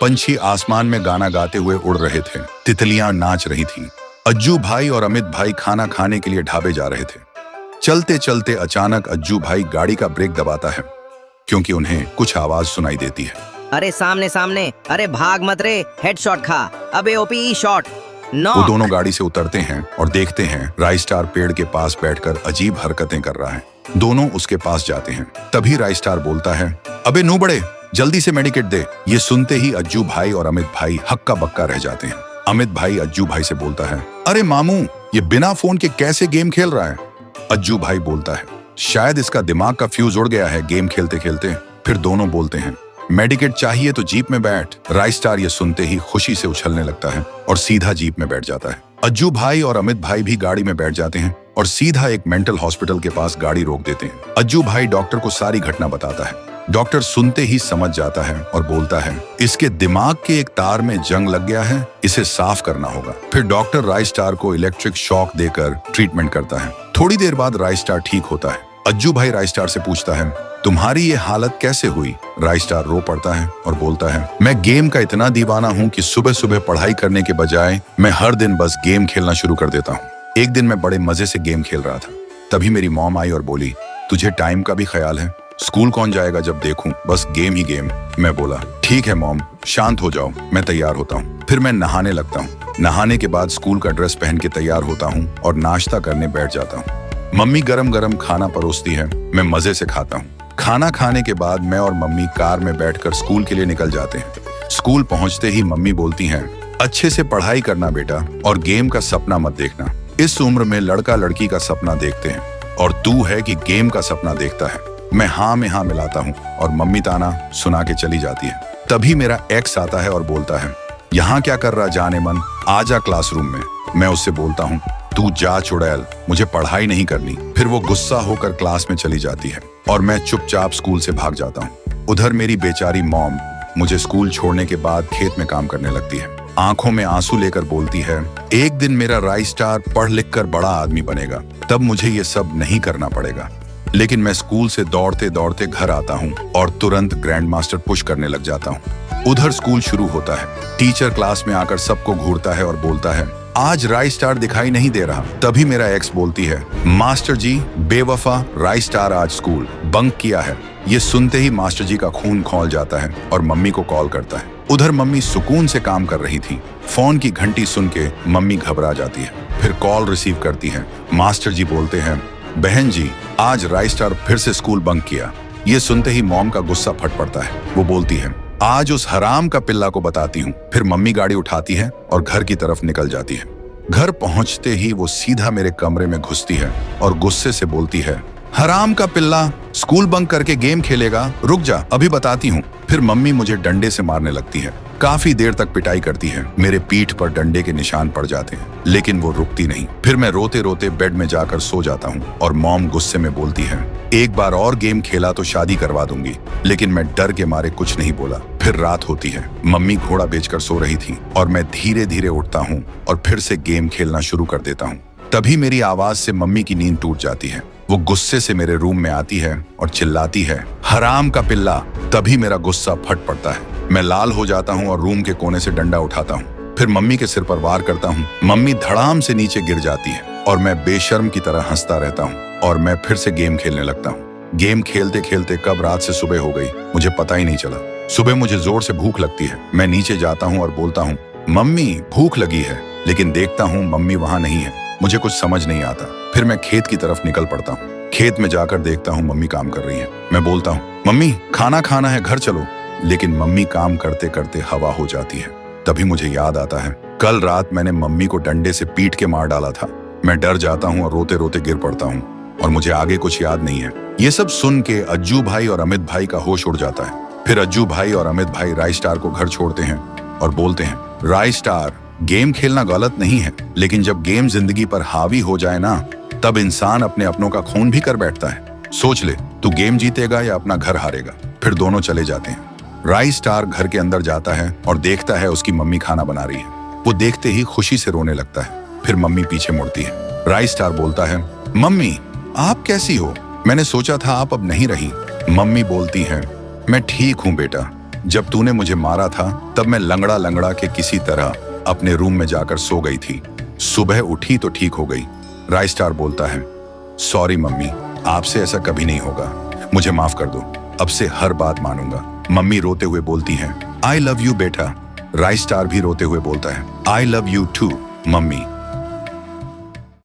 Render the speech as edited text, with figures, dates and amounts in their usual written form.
पंछी आसमान में गाना गाते हुए उड़ रहे थे। तितलियां नाच रही थीं। अज्जू भाई और अमित भाई खाना खाने के लिए ढाबे जा रहे थे। चलते चलते अचानक अज्जू भाई गाड़ी का ब्रेक दबाता है क्योंकि उन्हें कुछ आवाज सुनाई देती है। अरे सामने सामने, अरे भाग मत रे, हेडशॉट खा, अबे ओपी शॉट। वो दोनों गाड़ी से उतरते हैं और देखते हैं राइस्टार पेड़ के पास बैठकर अजीब हरकतें कर रहा है। दोनों उसके पास जाते हैं। तभी राइस्टार बोलता है, अबे नू बड़े, जल्दी से मेडिकेट दे। ये सुनते ही अज्जू भाई और अमित भाई हक्का बक्का रह जाते हैं। अमित भाई अज्जू भाई से बोलता है, अरे मामू, ये बिना फोन के कैसे गेम खेल रहा है? अज्जू भाई बोलता है, शायद इसका दिमाग का फ्यूज उड़ गया है गेम खेलते खेलते। फिर दोनों बोलते हैं, मेडिकेट चाहिए तो जीप में बैठ। राइस्टार ये सुनते ही खुशी से उछलने लगता है और सीधा जीप में बैठ जाता है। अज्जू भाई और अमित भाई भी गाड़ी में बैठ जाते हैं और सीधा एक मेंटल हॉस्पिटल के पास गाड़ी रोक देते हैं। अज्जू भाई डॉक्टर को सारी घटना बताता है। डॉक्टर सुनते ही समझ जाता है और बोलता है, इसके दिमाग के एक तार में जंग लग गया है, इसे साफ करना होगा। फिर डॉक्टर राइस्टार को इलेक्ट्रिक शॉक देकर ट्रीटमेंट करता है। थोड़ी देर बाद राइस्टार ठीक होता है। अज्जू भाई राइस्टार से पूछता है, तुम्हारी ये हालत कैसे हुई? राइस्टार रो पड़ता है और बोलता है, मैं गेम का इतना दीवाना हूँ कि सुबह सुबह पढ़ाई करने के बजाय मैं हर दिन बस गेम खेलना शुरू कर देता हूँ। एक दिन मैं बड़े मजे से गेम खेल रहा था, तभी मेरी मॉम आई और बोली, तुझे टाइम का भी ख्याल है? स्कूल कौन जाएगा जब देखूं बस गेम ही गेम। मैं बोला, ठीक है मॉम, शांत हो जाओ, मैं तैयार होता हूँ। फिर मैं नहाने लगता हूँ। नहाने के बाद स्कूल का ड्रेस पहन के तैयार होता हूँ और नाश्ता करने बैठ जाता हूँ। मम्मी गरम गरम खाना परोसती है, मैं मजे से खाता हूँ। खाना खाने के बाद मैं और मम्मी कार में बैठकर स्कूल के लिए निकल जाते हैं। स्कूल पहुंचते ही मम्मी बोलती हैं, अच्छे से पढ़ाई करना बेटा और गेम का सपना मत देखना। इस उम्र में लड़का लड़की का सपना देखते हैं और तू है कि गेम का सपना देखता है। मैं हाँ में हाँ मिलाता हूँ और मम्मी ताना सुना के चली जाती है। तभी मेरा एक्स आता है और बोलता है, यहाँ क्या कर रहा जाने मन, आजा क्लासरूम में। मैं उससे बोलता हूँ, तू जा चुड़ैल, मुझे पढ़ाई नहीं करनी। फिर वो गुस्सा होकर क्लास में चली जाती है और मैं चुपचाप स्कूल से भाग जाता हूँ। उधर मेरी बेचारी मॉम मुझे स्कूल छोड़ने के बाद खेत में काम करने लगती है। आंखों में आंसू लेकर बोलती है, एक दिन मेरा राइस्टार पढ़ लिख कर बड़ा आदमी बनेगा, तब मुझे ये सब नहीं करना पड़ेगा। लेकिन मैं स्कूल से दौड़ते दौड़ते घर आता हूँ और तुरंत ग्रैंड मास्टर पुश करने लग जाता हूँ। उधर स्कूल शुरू होता है। टीचर क्लास में आकर सबको घूरता है और बोलता है, आज राइस्टार दिखाई नहीं दे रहा। तभी मेरा एक्स बोलती है, मास्टर जी बेवफा, राइस्टार आज स्कूल बंक किया है। ये सुनते ही मास्टर जी का खून खौल जाता है और मम्मी को कॉल करता है। उधर मम्मी सुकून से काम कर रही थी। फोन की घंटी सुन के मम्मी घबरा जाती है। फिर कॉल रिसीव करती है। मास्टर जी बोलते हैं, बहन जी आज राइस्टार फिर से स्कूल बंक किया। ये सुनते ही मॉम का गुस्सा फट पड़ता है। वो बोलती है, आज उस हराम का पिल्ला को बताती हूँ। फिर मम्मी गाड़ी उठाती है और घर की तरफ निकल जाती है। घर पहुंचते ही वो सीधा मेरे कमरे में घुसती है और गुस्से से बोलती है, हराम का पिल्ला, स्कूल बंक करके गेम खेलेगा, रुक जा अभी बताती हूँ। फिर मम्मी मुझे डंडे से मारने लगती है। काफी देर तक पिटाई करती है। मेरे पीठ पर डंडे के निशान पड़ जाते हैं, लेकिन वो रुकती नहीं। फिर मैं रोते रोते बेड में जाकर सो जाता हूँ और मॉम गुस्से में बोलती है, एक बार और गेम खेला तो शादी करवा दूंगी। लेकिन मैं डर के मारे कुछ नहीं बोला। फिर रात होती है। मम्मी घोड़ा बेचकर सो रही थी और मैं धीरे धीरे उठता हूँ और फिर से गेम खेलना शुरू कर देता हूँ। तभी मेरी आवाज से मम्मी की नींद टूट जाती है। वो गुस्से से मेरे रूम में आती है और चिल्लाती है, हराम का पिल्ला। तभी मेरा गुस्सा फट पड़ता है। मैं लाल हो जाता हूँ और रूम के कोने से डंडा उठाता हूँ। फिर मम्मी के सिर पर वार करता हूँ। मम्मी धड़ाम से नीचे गिर जाती है और मैं बेशर्म की तरह हंसता रहता हूँ और मैं फिर से गेम खेलने लगता हूँ। गेम खेलते खेलते कब रात से सुबह हो गई मुझे पता ही नहीं चला। सुबह मुझे जोर से भूख लगती है। मैं नीचे जाता हूँ और बोलता हूँ, मम्मी भूख लगी है। लेकिन देखता हूँ मम्मी वहां नहीं है। मुझे कुछ समझ नहीं आता। फिर मैं खेत की तरफ निकल पड़ता हूँ। खेत में जाकर देखता हूँ मम्मी काम कर रही है। मैं बोलता हूँ, मम्मी खाना खाना है, घर चलो। लेकिन मम्मी काम करते करते हवा हो जाती है। तभी मुझे याद आता है, कल रात मैंने मम्मी को डंडे से पीट के मार डाला था। मैं डर जाता हूँ और रोते रोते गिर पड़ता हूँ और मुझे आगे कुछ याद नहीं है। ये सब सुन के अज्जू भाई और अमित भाई का होश उड़ जाता है। फिर अज्जू भाई और अमित भाई राइस्टार को घर छोड़ते हैं और बोलते हैं, राइस्टार, गेम खेलना गलत नहीं है, लेकिन जब गेम जिंदगी पर हावी हो जाए ना, तब इंसान अपने अपनों का खून भी कर बैठता है। सोच ले, तू गेम जीतेगा या अपना घर हारेगा। फिर दोनों चले जाते हैं। राइस्टार घर के अंदर जाता है और देखता है उसकी मम्मी खाना बना रही है। वो देखते ही खुशी से रोने लगता है। फिर मम्मी पीछे मुड़ती है। राइस्टार बोलता है, मम्मी आप कैसी हो? मैंने सोचा था आप अब नहीं रही। मम्मी बोलती है, मैं ठीक हूँ बेटा, जब तूने मुझे मारा था तब मैं लंगड़ा लंगड़ा के किसी तरह अपने रूम में जाकर सो गई थी। सुबह उठी तो ठीक हो गई। राइस्टार बोलता है, सॉरी मम्मी, आपसे ऐसा कभी नहीं होगा, मुझे माफ कर दो, अब से हर बात मानूंगा। मम्मी रोते हुए बोलती है, आई लव यू बेटा। राइस्टार भी रोते हुए बोलता है, I love you too mummy.